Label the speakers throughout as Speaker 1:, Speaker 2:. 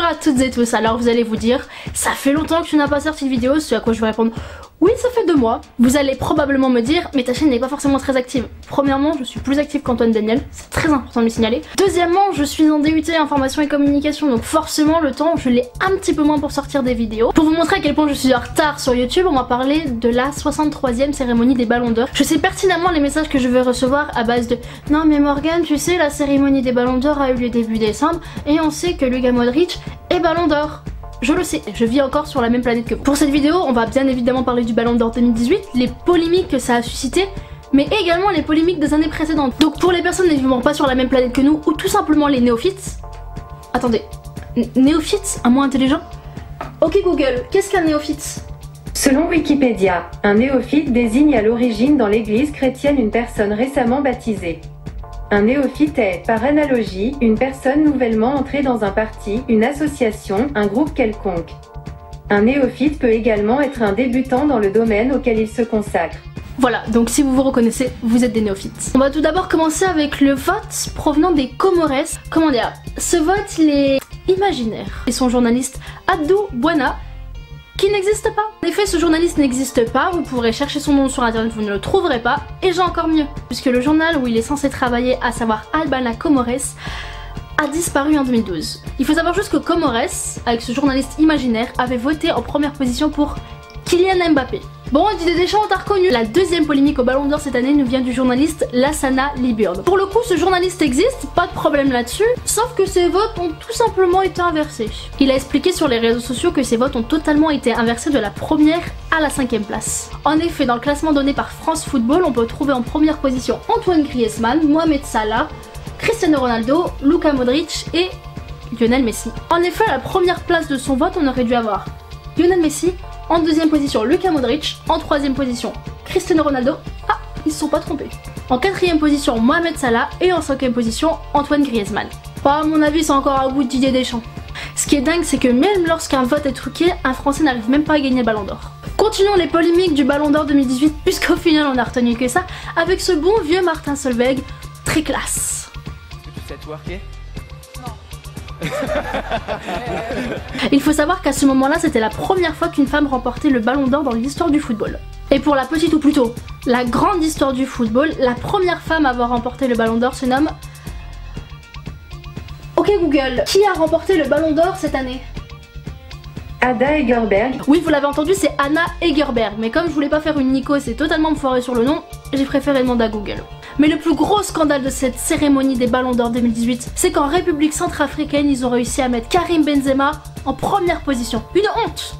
Speaker 1: Bonjour à toutes et tous. Alors vous allez vous dire, ça fait longtemps que tu n'as pas sorti de vidéo, ce à quoi je vais répondre oui, ça fait 2 mois. Vous allez probablement me dire, mais ta chaîne n'est pas forcément très active. Premièrement, je suis plus active qu'Antoine Daniel, c'est très important de le signaler. Deuxièmement, je suis en DUT information et communication, donc forcément le temps, je l'ai un petit peu moins pour sortir des vidéos. Pour vous montrer à quel point je suis en retard sur YouTube, on va parler de la 63e cérémonie des Ballons d'Or. Je sais pertinemment les messages que je vais recevoir à base de « Non mais Morgane, tu sais, la cérémonie des Ballons d'Or a eu lieu début décembre, et on sait que Luka Modric est Ballon d'Or ». Je le sais, je vis encore sur la même planète que vous. Pour cette vidéo, on va bien évidemment parler du Ballon d'Or 2018, les polémiques que ça a suscité, mais également les polémiques des années précédentes. Donc pour les personnes ne vivant pas sur la même planète que nous, ou tout simplement les néophytes... Attendez, néophytes, un mot intelligent? Ok Google, qu'est-ce qu'un néophyte?
Speaker 2: Selon Wikipédia, un néophyte désigne à l'origine dans l'église chrétienne une personne récemment baptisée. Un néophyte est, par analogie, une personne nouvellement entrée dans un parti, une association, un groupe quelconque. Un néophyte peut également être un débutant dans le domaine auquel il se consacre.
Speaker 1: Voilà, donc si vous vous reconnaissez, vous êtes des néophytes. On va tout d'abord commencer avec le vote provenant des Comores. Comment dire? Ce vote, il est imaginaire. Et son journaliste Abdou Bouana, qui n'existe pas. En effet, ce journaliste n'existe pas, vous pourrez chercher son nom sur internet, vous ne le trouverez pas, et j'ai encore mieux, puisque le journal où il est censé travailler, à savoir Albana Comores, a disparu en 2012. Il faut savoir juste que Comores, avec ce journaliste imaginaire, avait voté en première position pour Kylian Mbappé. Bon, Didier Deschamps, on t'a reconnu. La deuxième polémique au Ballon d'Or cette année nous vient du journaliste Lassana Liburd. Pour le coup, ce journaliste existe, pas de problème là-dessus, sauf que ses votes ont tout simplement été inversés. Il a expliqué sur les réseaux sociaux que ses votes ont totalement été inversés de la première à la 5e place. En effet, dans le classement donné par France Football, on peut trouver en première position Antoine Griezmann, Mohamed Salah, Cristiano Ronaldo, Luka Modric et Lionel Messi. En effet, à la première place de son vote, on aurait dû avoir Lionel Messi, en deuxième position Luka Modric, en troisième position Cristiano Ronaldo, ah ils se sont pas trompés, en quatrième position Mohamed Salah et en cinquième position Antoine Griezmann. Bah, à mon avis c'est encore un goût de Didier Deschamps. Ce qui est dingue c'est que même lorsqu'un vote est truqué, un Français n'arrive même pas à gagner le Ballon d'Or. Continuons les polémiques du Ballon d'Or 2018 puisqu'au final on a retenu que ça avec ce bon vieux Martin Solveig, très classe.
Speaker 3: Est-ce que tu sais twerker?
Speaker 1: Il faut savoir qu'à ce moment-là, c'était la première fois qu'une femme remportait le Ballon d'Or dans l'histoire du football. Et pour la petite ou plutôt la grande histoire du football, la première femme à avoir remporté le Ballon d'Or se nomme... Ok Google, qui a remporté le Ballon d'Or cette année?
Speaker 2: Ada Hegerberg.
Speaker 1: Oui, vous l'avez entendu, c'est Anna Hegerberg. Mais comme je voulais pas faire une Nico, c'est totalement me foirer sur le nom, j'ai préféré demander à Google. Mais le plus gros scandale de cette cérémonie des Ballons d'Or 2018, c'est qu'en République centrafricaine, ils ont réussi à mettre Karim Benzema en première position. Une honte!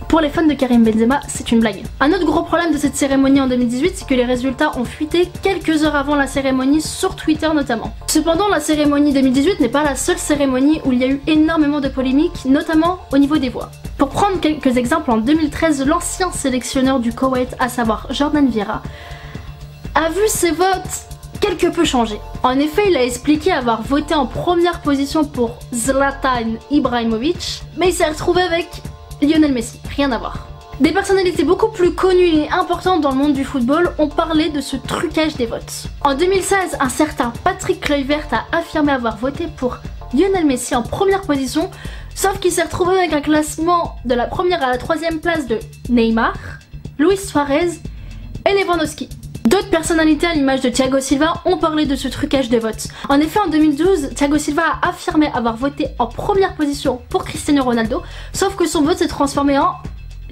Speaker 1: Pour les fans de Karim Benzema, c'est une blague. Un autre gros problème de cette cérémonie en 2018, c'est que les résultats ont fuité quelques heures avant la cérémonie, sur Twitter notamment. Cependant, la cérémonie 2018 n'est pas la seule cérémonie où il y a eu énormément de polémiques, notamment au niveau des voix. Pour prendre quelques exemples, en 2013, l'ancien sélectionneur du Koweït, à savoir Jordan Vieira, a vu ses votes quelque peu changer. En effet, il a expliqué avoir voté en première position pour Zlatan Ibrahimovic, mais il s'est retrouvé avec Lionel Messi, rien à voir. Des personnalités beaucoup plus connues et importantes dans le monde du football ont parlé de ce trucage des votes. En 2016, un certain Patrick Kluivert a affirmé avoir voté pour Lionel Messi en première position, sauf qu'il s'est retrouvé avec un classement de la première à la troisième place de Neymar, Luis Suarez et Lewandowski. D'autres personnalités à l'image de Thiago Silva ont parlé de ce trucage de vote. En effet, en 2012, Thiago Silva a affirmé avoir voté en première position pour Cristiano Ronaldo, sauf que son vote s'est transformé en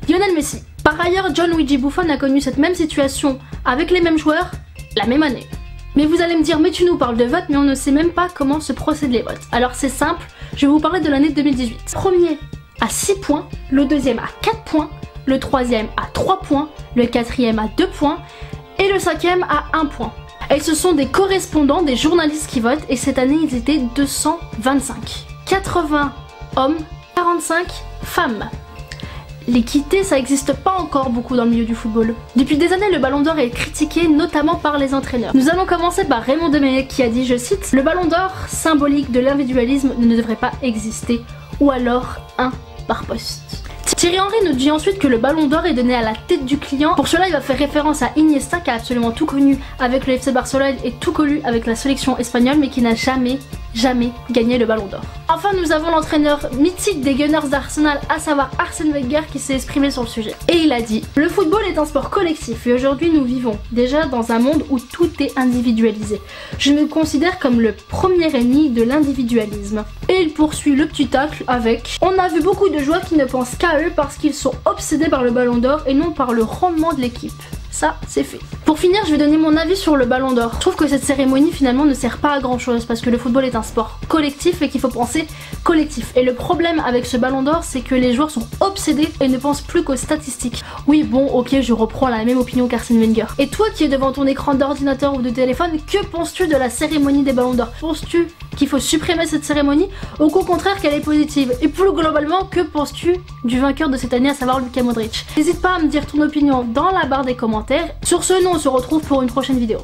Speaker 1: Lionel Messi. Par ailleurs, Gianluigi Buffon a connu cette même situation avec les mêmes joueurs la même année. Mais vous allez me dire, mais tu nous parles de vote, mais on ne sait même pas comment se procèdent les votes. Alors c'est simple, je vais vous parler de l'année 2018. Premier à 6 points, le deuxième à 4 points, le troisième à 3 points, le quatrième à 2 points, et le cinquième à 1 point. Et ce sont des correspondants, des journalistes qui votent, et cette année ils étaient 225. 80 hommes, 45 femmes. L'équité, ça n'existe pas encore beaucoup dans le milieu du football. Depuis des années, le Ballon d'Or est critiqué, notamment par les entraîneurs. Nous allons commencer par Raymond Domenech qui a dit, je cite, « Le Ballon d'Or, symbolique de l'individualisme, ne devrait pas exister, ou alors un par poste. » Thierry Henry nous dit ensuite que le Ballon d'Or est donné à la tête du client. Pour cela, il va faire référence à Iniesta qui a absolument tout connu avec le FC Barcelone et tout connu avec la sélection espagnole, mais qui n'a jamais jamais gagné le Ballon d'Or. Enfin, nous avons l'entraîneur mythique des Gunners d'Arsenal, à savoir Arsène Wenger, qui s'est exprimé sur le sujet. Et il a dit: le football est un sport collectif et aujourd'hui nous vivons déjà dans un monde où tout est individualisé. Je me considère comme le premier ennemi de l'individualisme. Et il poursuit le petit tacle avec: on a vu beaucoup de joueurs qui ne pensent qu'à eux parce qu'ils sont obsédés par le Ballon d'Or et non par le rendement de l'équipe. Ça, c'est fait. Pour finir, je vais donner mon avis sur le Ballon d'Or. Je trouve que cette cérémonie finalement ne sert pas à grand chose parce que le football est un sport collectif et qu'il faut penser collectif. Et le problème avec ce Ballon d'Or, c'est que les joueurs sont obsédés et ne pensent plus qu'aux statistiques. Oui, bon, ok, je reprends la même opinion qu'Arsène Wenger. Et toi qui es devant ton écran d'ordinateur ou de téléphone, que penses-tu de la cérémonie des Ballons d'Or? Penses-tu qu'il faut supprimer cette cérémonie ou qu'au contraire qu'elle est positive? Et plus globalement, que penses-tu du vainqueur de cette année, à savoir Luka Modric? N'hésite pas à me dire ton opinion dans la barre des commentaires. Sur ce, nous on se retrouve pour une prochaine vidéo.